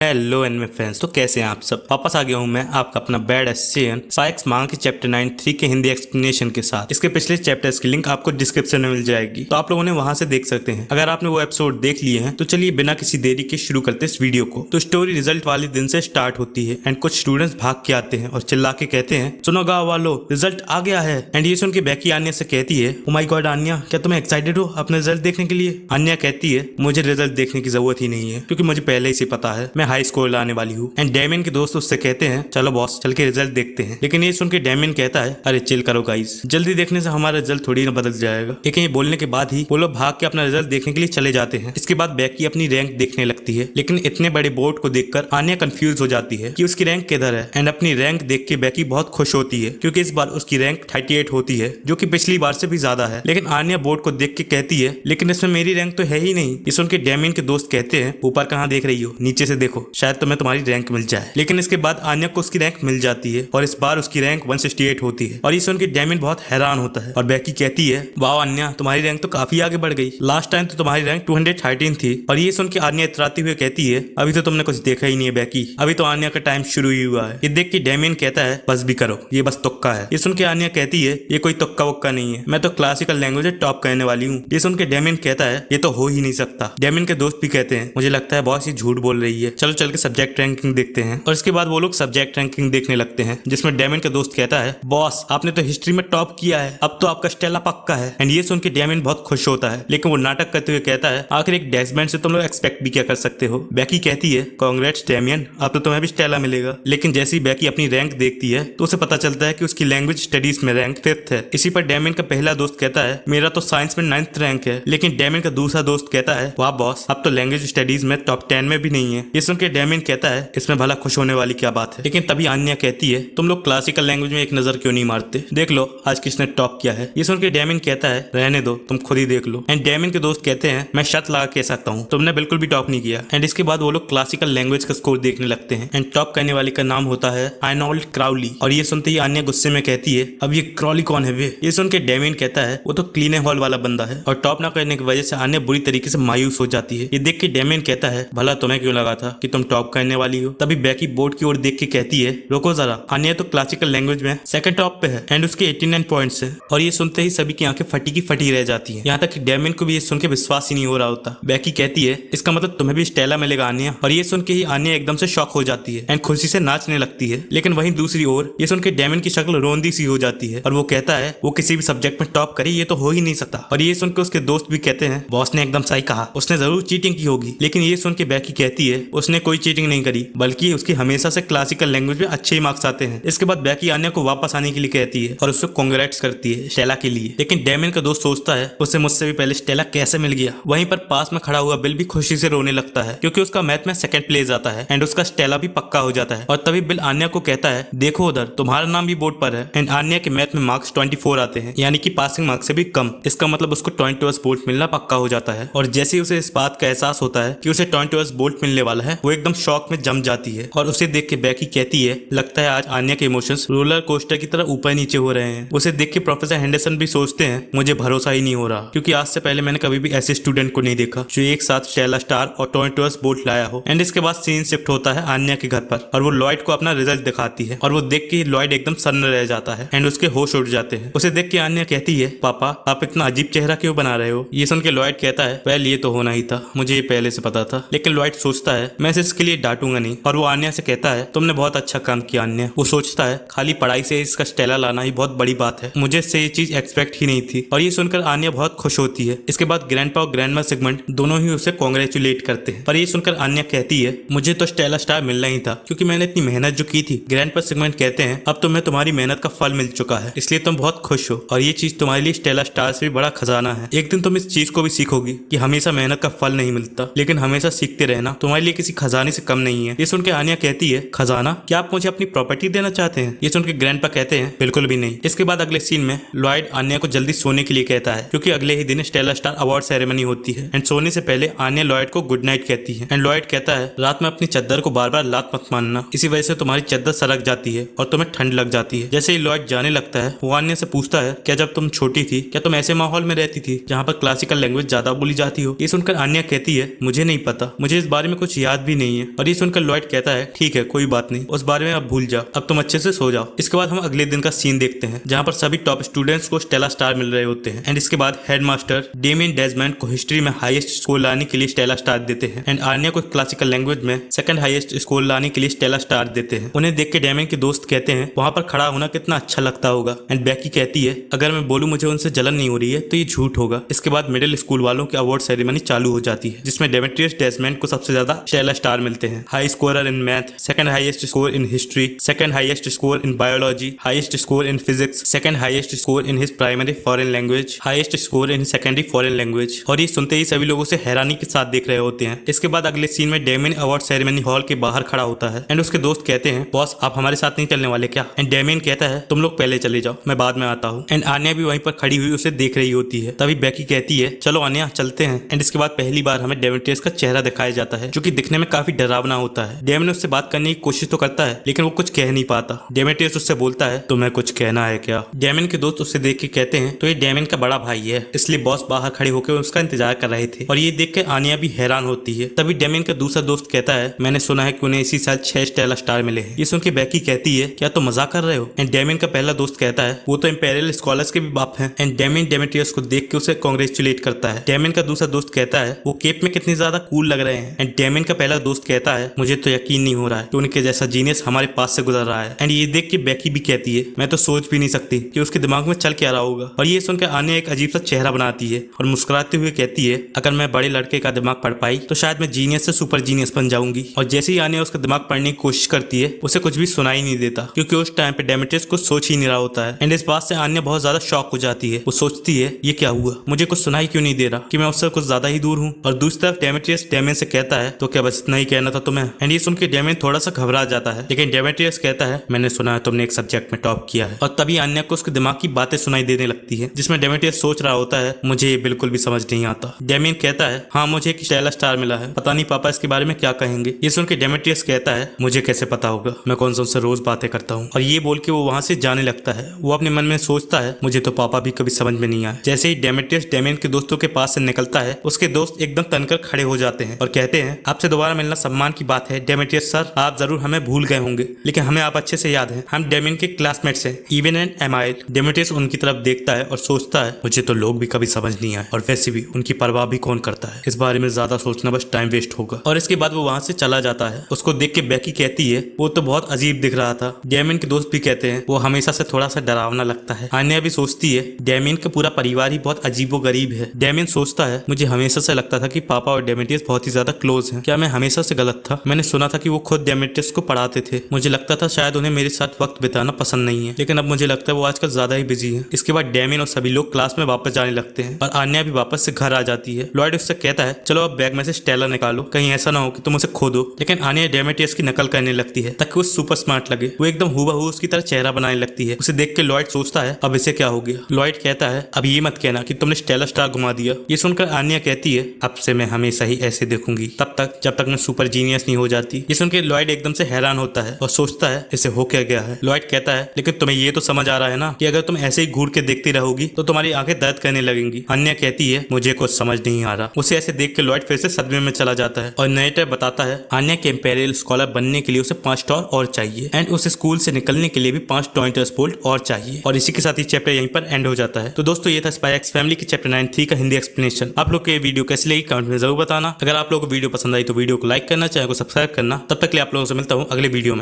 Hello anime fans, तो कैसे हैं आप सब। वापस आ गया हूं मैं आपका अपना बैड एशियन साइक्स मांगा के चैप्टर 9 के हिंदी एक्सप्लेनेशन के साथ। इसके पिछले चैप्टर्स की लिंक आपको डिस्क्रिप्शन में मिल जाएगी, तो आप लोगों ने वहां से देख सकते हैं। अगर आपने वो एपिसोड देख लिए हैं तो चलिए बिना किसी देरी के शुरू करते इस वीडियो को। तो स्टोरी रिजल्ट वाले दिन से स्टार्ट होती है एंड कुछ स्टूडेंट्स भाग के आते हैं और चिल्ला के कहते हैं, सुनो गाँव वालों, रिजल्ट आ गया है। एंड ये सुन के बैकी आन्या से कहती है, ओ माय गॉड आन्या, क्या तुम्हें एक्साइटेड हो अपना रिजल्ट देखने के लिए। आन्या कहती है, मुझे रिजल्ट देखने की जरूरत ही नहीं है क्योंकि मुझे पहले ही से पता है मैं हाई स्कोर लाने वाली हूँ। एंड डेमियन के दोस्त उससे कहते हैं, चलो बॉस चल के रिजल्ट देखते हैं। लेकिन ये सुन के डेमियन कहता है, अरे चिल करो गाइस, जल्दी देखने से हमारा रिजल्ट थोड़ी ना बदल जाएगा। लेकिन ये बोलने के बाद ही वो लोग भाग के अपना रिजल्ट देखने के लिए चले जाते हैं। इसके बाद बैकी अपनी रैंक देखने लगती है, लेकिन इतने बड़े बोर्ड को देखकर आन्या कंफ्यूज हो जाती है कि उसकी रैंक किधर है। एंड अपनी रैंक देख के बैकी बहुत खुश होती है क्योंकि इस बार उसकी रैंक 38 होती है, जो कि पिछली बार से भी ज्यादा है। लेकिन आन्या बोर्ड को देख के कहती है, लेकिन इसमें मेरी रैंक तो है ही नहीं। ये सुन के डेमियन के दोस्त कहते हैं, ऊपर कहाँ देख रही हो, नीचे से देखो, शायद तुम्हें तुम्हारी रैंक मिल जाए। लेकिन इसके बाद आन्या को उसकी रैंक मिल जाती है और इस बार उसकी रैंक 168 होती है। और ये सुन के डेमियन बहुत हैरान होता है और बैकी कहती है, वाह आन्या, तुम्हारी रैंक तो काफी आगे बढ़ गई, लास्ट टाइम तो तुम्हारी रैंक 213 थी। और ये सुन के आन्या इतराती हुए कहती है, अभी तो तुमने कुछ देखा ही नहीं है बैकी, अभी तो आन्या का टाइम शुरू ही हुआ है। ये देख के डेमियन कहता है, बस भी करो, ये बस तुक्का है। ये सुन के आन्या कहती है, ये कोई तुक्का वक्का नहीं है, मैं तो क्लासिकल लैंग्वेज टॉप करने वाली हूँ। ये सुन के डेमियन कहता है, ये तो हो ही नहीं सकता। डेमियन के दोस्त भी कहते हैं, मुझे लगता है बॉस ये झूठ बोल रही है, चलो चल के सब्जेक्ट रैंकिंग देखते हैं। और इसके बाद वो लोग सब्जेक्ट रैंकिंग देखने लगते हैं, जिसमें डेमियन का दोस्त कहता है, बॉस आपने तो हिस्ट्री में टॉप किया है, अब तो आपका स्टेला पक्का है। एंड ये सुन के डेमियन बहुत खुश होता है, लेकिन वो नाटक करते हुए कहता है, आखिर एक डेस्कबैंड से तुम लोग एक्सपेक्ट भी क्या कर सकते हो। बैकी कहती है, कांग्रेट्स डेमियन, अब तो तुम्हें भी स्टेला मिलेगा। लेकिन जैसे ही बैकी अपनी रैंक देखती है तो उसे पता चलता है कि उसकी लैंग्वेज स्टडीज में रैंक 5th है। इसी पर डेमियन का पहला दोस्त कहता है, मेरा तो साइंस में 9th रैंक है। लेकिन डेमियन का दूसरा दोस्त कहता है, वाह बॉस, अब तो लैंग्वेज स्टडीज में टॉप 10 में भी नहीं है। ये सुन के डेमियन कहता है, इसमें भला खुश होने वाली क्या बात है। लेकिन तभी आन्या कहती है, तुम लोग क्लासिकल लैंग्वेज में एक नजर क्यों नहीं मारते, देख लो आज किसने टॉप किया है। ये सुन के डेमियन कहता है, रहने दो, तुम खुद ही देख लो। एंड डेमियन के दोस्त कहते हैं, मैं शर्त लगा कह सकता हूँ तुमने बिल्कुल भी टॉप नहीं किया। एंड इसके बाद वो लोग क्लासिकल लैंग्वेज का स्कोर देखने लगते हैं। एंड टॉप करने वाले का नाम होता है आर्नोल्ड क्राउली। और ये सुनते ही आन्या गुस्से में कहती है, अब ये क्राउली कौन है वे। ये सुन के डेमियन कहता है, वो तो क्लीन हॉल वाला बंदा है। और टॉप ना करने की वजह से आन्या बुरी तरीके से मायूस हो जाती है। ये देख के डेमियन कहता है, भला तुम्हें क्यों लगा था कि तुम टॉप करने वाली हो। तभी बैकी बोर्ड की ओर देख के कहती है, रुको जरा, आन्या तो क्लासिकल लैंग्वेज में सेकंड टॉप पे है एंड उसके 89 पॉइंट्स है। और ये सुनते ही सभी की आंखें फटी की फटी रह जाती हैं। यहाँ तक कि डेमियन को भी ये सुन के विश्वास ही नहीं हो रहा होता। बैकी कहती है, इसका मतलब तुम्हें भी स्टेला मिलेगा आन्या। और ये सुन के ही आन्या एकदम से शॉक हो जाती है एंड खुशी से नाचने लगती है। लेकिन वहीं दूसरी ओर ये सुन के डेमियन की शक्ल रोंदी सी हो जाती है और वो कहता है, वो किसी भी सब्जेक्ट में टॉप करे ये तो हो ही नहीं सकता। और ये सुन के उसके दोस्त भी कहते हैं, बॉस ने एकदम सही कहा, उसने जरूर चीटिंग की होगी। लेकिन ये सुन के बैकी कहती है, उसने कोई चीटिंग नहीं करी, बल्कि उसकी हमेशा से क्लासिकल लैंग्वेज में अच्छे ही मार्क्स आते हैं। इसके बाद बैकी आन्या को वापस आने के लिए कहती है और उससे कांग्रेट्स करती है स्टेला के लिए। लेकिन डेमियन का दोस्त सोचता है, उसे मुझसे भी पहले स्टेला कैसे मिल गया। वहीं पर पास में खड़ा हुआ बिल भी खुशी से रोने लगता है क्योंकि उसका मैथ में सेकंड प्लेस आता है एंड उसका स्टेला भी पक्का हो जाता है। और तभी बिल आन्या को कहता है, देखो उधर तुम्हारा नाम भी बोर्ड पर है। एंड आन्या के मैथ में मार्क्स 24 आते हैं, यानी कि पासिंग मार्क्स से भी कम। इसका मतलब उसको 20 बोल्ट मिलना पक्का हो जाता है। और जैसे ही उसे इस बात का एहसास होता है कि उसे 20 बोल्ट मिलने वाला है, वो एकदम शॉक में जम जाती है। और उसे देख के बैकी कहती है, लगता है आज आन्या के इमोशंस रोलर कोस्टर की तरह ऊपर नीचे हो रहे हैं। उसे देख के प्रोफेसर हेंडरसन भी सोचते हैं, मुझे भरोसा ही नहीं हो रहा क्योंकि आज से पहले मैंने कभी भी ऐसे स्टूडेंट को नहीं देखा जो एक साथ स्टेला स्टार और 20 बोल्ट लाया हो। एंड इसके बाद सीन शिफ्ट होता है आन्या के घर पर और वो लॉयड को अपना रिजल्ट दिखाती है। और वो देख के लॉयड एकदम सन्न रह जाता है एंड उसके होश उड़ जाते हैं। उसे देख के आन्या कहती है, पापा आप इतना अजीब चेहरा क्यों बना रहे हो। ये सुन के लॉयड कहता है, पहले ये तो होना ही था, मुझे ये पहले से पता था। लेकिन लॉयड सोचता है, मैं इसके लिए डांटूंगा नहीं। और वो आन्या से कहता है, तुमने बहुत अच्छा काम किया आन्या। वो सोचता है, खाली पढ़ाई से इसका स्टेला लाना ही बहुत बड़ी बात है, मुझे इससे ये चीज एक्सपेक्ट ही नहीं थी। और ये सुनकर आन्या बहुत खुश होती है। इसके बाद ग्रैंडपा और ग्रैंडमा सेगमेंट दोनों ही उसे कांग्रेचुलेट करते हैं। पर ये सुनकर आन्या कहती है, मुझे तो स्टेला स्टार मिलना ही था क्योंकि मैंने इतनी मेहनत जो की थी। ग्रैंडपा सेगमेंट कहते हैं, अब तुम्हें तुम्हारी मेहनत का फल मिल चुका है, इसलिए तुम बहुत खुश हो। और ये चीज तुम्हारे लिए स्टेला स्टार से भी बड़ा खजाना है। एक दिन तुम इस चीज को भी सीखोगी कि हमेशा मेहनत का फल नहीं मिलता, लेकिन हमेशा सीखते रहना तुम्हारे लिए किसी खजाने से कम नहीं है। ये सुन के आन्या कहती है, खजाना, क्या आप मुझे अपनी प्रॉपर्टी देना चाहते हैं। ये सुन के ग्रैंडपा कहते हैं, बिल्कुल भी नहीं। इसके बाद अगले सीन में लॉयड आन्या को जल्दी सोने के लिए कहता है क्योंकि अगले ही दिन स्टेला स्टार अवार्ड सेरेमनी होती है। एंड सोने से पहले आन्या लॉयड को गुड नाइट कहती है। एंड लॉयड कहता है, रात में अपनी चद्दर को बार बार लात मत मारना, इसी वजह से तुम्हारी चद्दर सरक जाती है और तुम्हें ठंड लग जाती है। जैसे ही लॉयड जाने लगता है, वो आन्या से पूछता है, क्या जब तुम छोटी थी क्या तुम ऐसे माहौल में रहती थी जहाँ पर क्लासिकल लैंग्वेज ज्यादा बोली जाती हो। ये सुनकर आन्या कहती है, मुझे नहीं पता, मुझे इस बारे में कुछ याद भी नहीं है। और ये सुनकर लॉयड कहता है ठीक है कोई बात नहीं, उस बारे में अब भूल जाओ, अब तुम अच्छे से सो जाओ। इसके बाद हम अगले दिन का सीन देखते हैं जहाँ पर सभी टॉप स्टूडेंट्स को स्टेला स्टार मिल रहे होते हैं। एंड इसके बाद हेडमास्टर डेमियन डेजमंड को हिस्ट्री में हाईएस्ट स्कोर लाने के लिए स्टेला स्टार देते हैं। एंड आर्या को क्लासिकल लैंग्वेज में सेकंड हाईएस्ट स्कोर लाने के लिए स्टेला स्टार देते हैं। उन्हें देख के डेमियन के दोस्त कहते हैं वहां पर खड़ा होना कितना अच्छा लगता होगा। एंड बेकी कहती है अगर मैं बोलूं मुझे उनसे जलन नहीं हो रही है तो ये झूठ होगा। इसके बाद मिडिल स्कूल वालों की अवार्ड सेरेमनी चालू हो जाती है जिसमें डेमेट्रियस डेजमंड को सबसे ज्यादा स्टेला स्टार मिलते हैं। High scorer in math, second highest score in history, second highest score in biology, highest score in physics, second highest score in his primary foreign language, highest score in secondary foreign language. और ये सुनते ही सभी लोगों से हैरानी के साथ देख रहे होते हैं। इसके बाद अगले सीन में डेमियन अवार्ड सेरेमनी हॉल के बाहर खड़ा होता है। एंड उसके दोस्त कहते हैं बॉस आप हमारे साथ नहीं चलने वाले क्या? एंड डेमियन कहता है तुम लोग पहले चले जाओ, मैं बाद में आता हूँ। एंड आन्या भी वहीं पर खड़ी हुई उसे देख रही होती है। तभी बेकी कहती है चलो आन्या चलते हैं। एंड इसके बाद पहली बार हमें डेमेट्रियस का चेहरा दिखाया जाता है जो कि दिखने में काफी डरावना होता है। डेमियन उससे बात करने की कोशिश तो करता है लेकिन वो कुछ कह नहीं पाता। डेमेट्रियस उससे बोलता है तुम्हें कुछ कहना है क्या? डेमियन के दोस्त उससे देख के कहते हैं तो ये डेमियन का बड़ा भाई है इसलिए बॉस बाहर खड़े होकर उसका इंतजार कर रहे थे। और ये देख के आन्या भी हैरान होती है। तभी डेमियन का दूसरा दोस्त कहता है मैंने सुना है कि उन्हें इसी साल 6 स्टेला स्टार मिले हैं। ये सुन के बेकी कहती है क्या तुम मजाक कर रहे हो? एंड डेमियन का पहला दोस्त कहता है वो तो इंपेरियल स्कॉलर्स के भी बाप हैं। एंड डेमियन डेमेट्रियस को देख के उसे कांग्रेचुलेट करता है। डेमियन का दूसरा दोस्त कहता है वो केप में कितनी ज्यादा कूल लग रहे हैं। एंड डेमियन का पहला दोस्त कहता है मुझे तो यकीन नहीं हो रहा है कि उनके जैसा जीनियस हमारे पास से गुजर रहा है। एंड ये देख के बेकी भी कहती है मैं तो सोच भी नहीं सकती कि उसके दिमाग में चल क्या रहा होगा। और ये सुनकर आन्या एक अजीब सा चेहरा बनाती है और मुस्कुराते हुए कहती है अगर मैं बड़े लड़के का दिमाग पढ़ पाई तो शायद मैं जीनियस से सुपर जीनियस बन जाऊंगी। और जैसे ही आन्या उसका दिमाग पढ़ने की कोशिश करती है उसे कुछ भी सुनाई नहीं देता क्योंकि उस टाइम पे डेमेट्रियस कुछ सोच ही नहीं रहा होता है। एंड इस बात से आन्या बहुत ज्यादा शॉक हो जाती है। वो सोचती है ये क्या हुआ, मुझे कुछ सुनाई क्यों नहीं दे रहा कि मैं उससे कुछ ज्यादा ही दूर हूँ। और दूसरी तरफ डेमेट्रियस डेमियन से कहता है तो क्या बस इतना ही कहना था तुम्हें? एंड ये सुन के डेमियन थोड़ा सा घबरा जाता है लेकिन डेमेट्रियस कहता है मैंने सुना है तुमने एक सब्जेक्ट में टॉप किया है। और तभी आन्या को उसके दिमाग की बातें सुनाई देने लगती है जिसमें डेमेट्रियस सोच रहा होता है मुझे ये बिल्कुल भी समझ नहीं आता। डेमियन कहता है हाँ मुझे एक स्टेला स्टार मिला है, पता नहीं पापा इसके बारे में क्या कहेंगे। ये सुन के डेमेट्रियस कहता है मुझे कैसे पता होगा, मैं कौन सा उनसे रोज बातें करता हूँ। और ये बोल के वो वहां से जाने लगता है। वो अपने मन में सोचता है मुझे तो पापा भी कभी समझ में नहीं आए। जैसे ही डेमेट्रियस डेमियन के दोस्तों के पास से निकलता है उसके दोस्त एकदम तनकर खड़े हो जाते हैं और कहते हैं आपसे दोबारा मिलना सम्मान की बात है डेमेट्रियस सर, आप जरूर हमें भूल गए होंगे लेकिन हमें आप अच्छे से याद है, हम डेमियन के क्लासमेट्स हैं इवन एंड एमाइल। डेमेट्रियस उनकी तरफ देखता है और सोचता है मुझे तो लोग भी कभी समझ नहीं आए और वैसे भी उनकी परवाह भी कौन करता है, इस बारे में ज्यादा सोचना बस टाइम वेस्ट होगा। और इसके बाद वो वहां से चला जाता है। उसको देख के बेकी कहती है वो तो बहुत अजीब दिख रहा था। डेमियन के दोस्त भी कहते हैं वो हमेशा से थोड़ा सा डरावना लगता है। आन्या भी सोचती है डेमियन का पूरा परिवार ही बहुत अजीबो गरीब है। डेमियन सोचता है मुझे हमेशा से लगता था कि पापा और डेमेट्रियस बहुत ही ज्यादा क्लोज हैं, क्या मैं हमेशा से गलत था? मैंने सुना था कि वो खुद डेमेट्रियस को पढ़ाते थे, मुझे लगता था शायद उन्हें मेरे साथ वक्त बिताना पसंद नहीं है लेकिन अब मुझे लगता है वो आजकल ज्यादा ही बिजी है। इसके बाद डेमियन और सभी लोग क्लास में वापस जाने लगते हैं और आन्या भी वापस से घर आ जाती है। लॉयड उससे कहता है चलो अब बैग में से स्टेला निकालो, कहीं ऐसा ना हो कि तुम उसे खो दो। लेकिन आन्या डेमेट्रियस की नकल करने लगती है ताकि वो सुपर स्मार्ट लगे। वो एकदम हूबहू उसकी तरह चेहरा बनाने लगती है। उसे देख के लॉयड सोचता है अब इसे क्या हो गया। लॉयड कहता है अब ये मत कहना कि तुमने स्टेला स्टार घुमा दिया। ये सुनकर आन्या कहती है अब से मैं हमेशा ही ऐसे देखूंगी तब तक जब तक मैं सुपर जीनियस नहीं हो जाती। ये सुनकर लॉयड एकदम से हैरान होता है और सोचता है इसे हो क्या गया है। लॉयड कहता है लेकिन तुम्हें ये तो समझ आ रहा है ना कि अगर तुम ऐसे ही घूर के देखती रहोगी तो तुम्हारी आंखें दर्द करने लगेंगी। आन्या कहती है मुझे कुछ समझ नहीं आ रहा। उसे ऐसे देख के लॉयड फिर से सदमे में चला जाता है और नरेटर बताता है आन्या के इंपेरियल स्कॉलर बनने के लिए उसे 5 स्टार और चाहिए एंड उस स्कूल से निकलने के लिए भी 5 टॉइंटर्स बोल्ट और चाहिए। और इसी के साथ ही चैप्टर यहीं पर एंड हो जाता है। तो दोस्तों ये था स्पाई एक्स फैमिली के चैप्टर 9-3 का हिंदी एक्सप्लेनेशन। आप लोग को ये वीडियो कैसी लगी कमेंट में जरूर बताना। अगर आप लोगों को वीडियो पसंद आई तो वीडियो को लाइक करना, चैनल को सब्सक्राइब करना। तब तक के लिए आप लोगों से मिलता हूँ अगले वीडियो में।